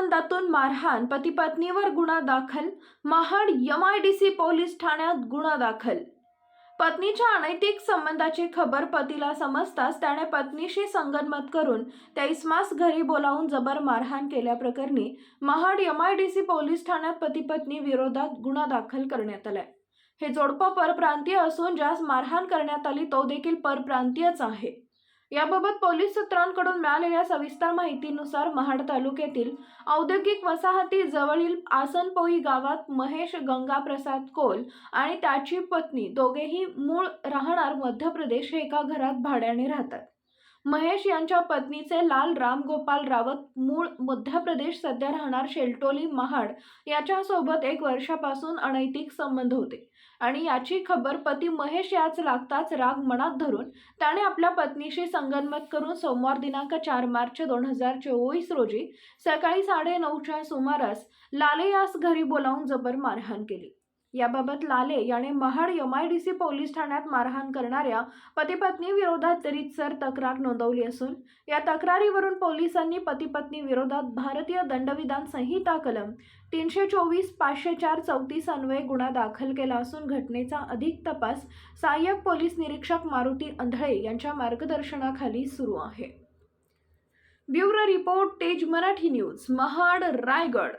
संबंधातून मारहाण, पती पत्नीवर गुन्हा दाखल, महाड MIDC पोलीस ठाण्यात गुन्हा दाखल। पत्नीच्या अनैतिक संबंधाची खबर पतीला समजताच त्याने पत्नीशी संगनमत करून त्या इसमास घरी बोलावून जबर मारहाण केल्याप्रकरणी महाड MIDC पोलीस ठाण्यात पती पत्नी विरोधात गुन्हा दाखल करण्यात आलाय। हे जोडपं परप्रांतीय असून ज्यास मारहाण करण्यात आली तो देखील परप्रांतीयच आहे। याबाबत पोलीस सूत्रांकडून मिळालेल्या सविस्तर माहितीनुसार महाड तालुक्यातील औद्योगिक वसाहती जवळील आसनपोई गावात महेश गंगाप्रसाद कोल आणि त्याची पत्नी दोघेही मूळ राहणार मध्य प्रदेश हे एका घरात भाड्याने राहतात। महेश यांच्या पत्नीचे लाल रामगोपाल रावत मूळ मध्य प्रदेश सध्या राहणार शेलटोली महाड याच्यासोबत 1 वर्षापासून अनैतिक संबंध होते आणि याची खबर पती महेश याच लागताच राग मनात धरून त्याने आपल्या पत्नीशी संगनमत करून सोमवार दिनांक 4 मार्च 2024 रोजी सकाळी 9:30च्या सुमारास लाले यास घरी बोलावून जबर मारहाण केली। याबाबत लाले याने महाड MIDC पोलीस ठाण्यात मारहाण करणाऱ्या पती पत्नी विरोधात रीतसर तक्रार नोंदवली असून या तक्रारीवरून पोलिसांनी पती पत्नी विरोधात भारतीय दंडविधान संहिता कलम 324, 504, 34 अन्वये गुन्हा दाखल केला असून घटनेचा अधिक तपास सहाय्यक पोलीस निरीक्षक मारुती अंधळे यांच्या मार्गदर्शनाखाली सुरू आहे। ब्युरो रिपोर्ट, तेज मराठी न्यूज, महाड, रायगड।